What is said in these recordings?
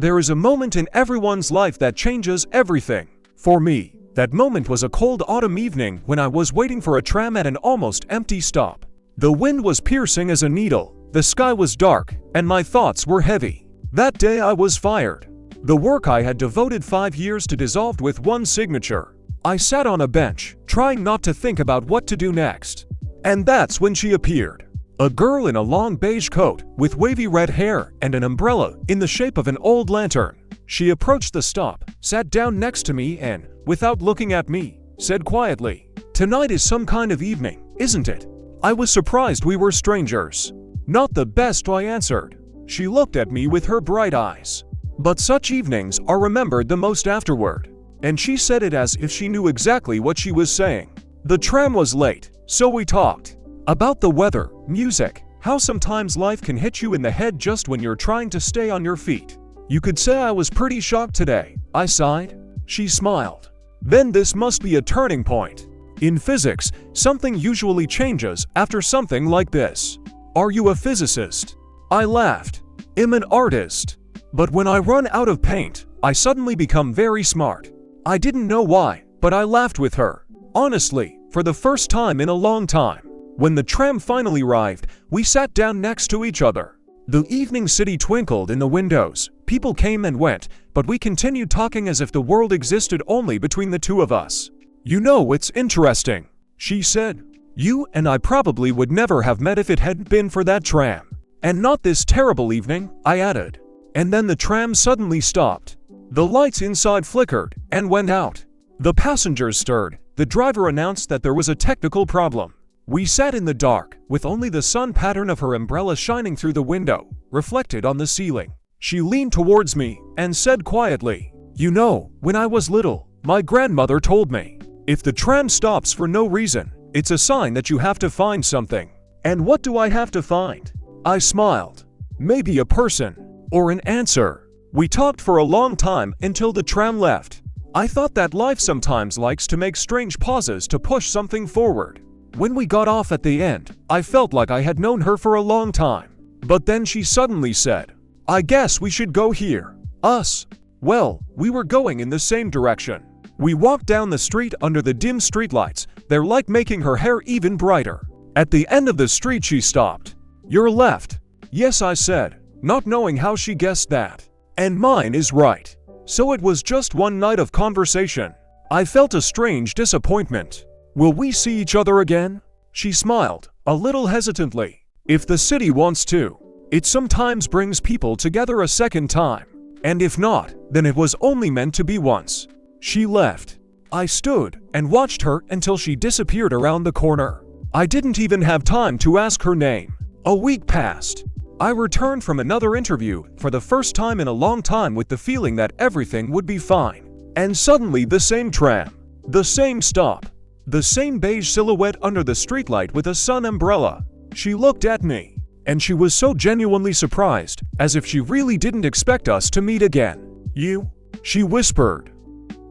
There is a moment in everyone's life that changes everything. For me, that moment was a cold autumn evening when I was waiting for a tram at an almost empty stop. The wind was piercing as a needle, the sky was dark, and my thoughts were heavy. That day I was fired. The work I had devoted 5 years to dissolved with one signature. I sat on a bench, trying not to think about what to do next. And that's when she appeared. A girl in a long beige coat, with wavy red hair and an umbrella in the shape of an old lantern. She approached the stop, sat down next to me and, without looking at me, said quietly, "Tonight is some kind of evening, isn't it?" I was surprised we were strangers. "Not the best," I answered. She looked at me with her bright eyes. "But such evenings are remembered the most afterward." And she said it as if she knew exactly what she was saying. The tram was late, so we talked. About the weather, music, how sometimes life can hit you in the head just when you're trying to stay on your feet. "You could say I was pretty shocked today," I sighed. She smiled. "Then this must be a turning point. In physics, something usually changes after something like this." "Are you a physicist?" I laughed. "I'm an artist. But when I run out of paint, I suddenly become very smart." I didn't know why, but I laughed with her. Honestly, for the first time in a long time. When the tram finally arrived, we sat down next to each other. The evening city twinkled in the windows, people came and went, but we continued talking as if the world existed only between the two of us. "You know, it's interesting," she said. "You and I probably would never have met if it hadn't been for that tram. And not this terrible evening," I added. And then the tram suddenly stopped. The lights inside flickered and went out. The passengers stirred. The driver announced that there was a technical problem. We sat in the dark, with only the sun pattern of her umbrella shining through the window, reflected on the ceiling. She leaned towards me and said quietly, "You know, when I was little, my grandmother told me, if the tram stops for no reason, it's a sign that you have to find something." And what do I have to find? I smiled. Maybe a person, or an answer. We talked for a long time until the tram left. I thought that life sometimes likes to make strange pauses to push something forward. When we got off at the end, I felt like I had known her for a long time. But then she suddenly said, "I guess we should go here." Us? Well, we were going in the same direction. We walked down the street under the dim streetlights, their light making her hair even brighter. At the end of the street she stopped. "Your left." "Yes," I said, not knowing how she guessed that. "And mine is right." So it was just one night of conversation. I felt a strange disappointment. "Will we see each other again?" She smiled, a little hesitantly. "If the city wants to. It sometimes brings people together a second time. And if not, then it was only meant to be once." She left. I stood and watched her until she disappeared around the corner. I didn't even have time to ask her name. A week passed. I returned from another interview for the first time in a long time with the feeling that everything would be fine. And suddenly the same tram, the same stop, the same beige silhouette under the streetlight with a sun umbrella. She looked at me, and she was so genuinely surprised, as if she really didn't expect us to meet again. "You?" she whispered.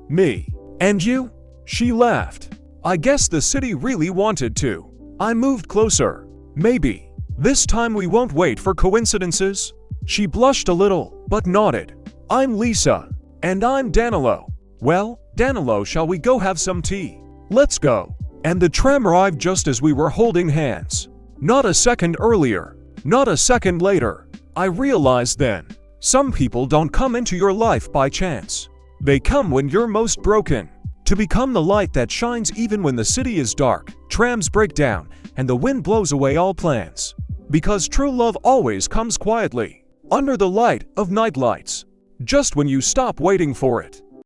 "Me. And you?" She laughed. "I guess the city really wanted to." I moved closer. "Maybe. This time we won't wait for coincidences." She blushed a little, but nodded. "I'm Lisa." "And I'm Danilo." "Well, Danilo, shall we go have some tea?" "Let's go." And the tram arrived just as we were holding hands. Not a second earlier. Not a second later. I realized then, some people don't come into your life by chance. They come when you're most broken. To become the light that shines even when the city is dark, trams break down, and the wind blows away all plans. Because true love always comes quietly, under the light of night lights, just when you stop waiting for it.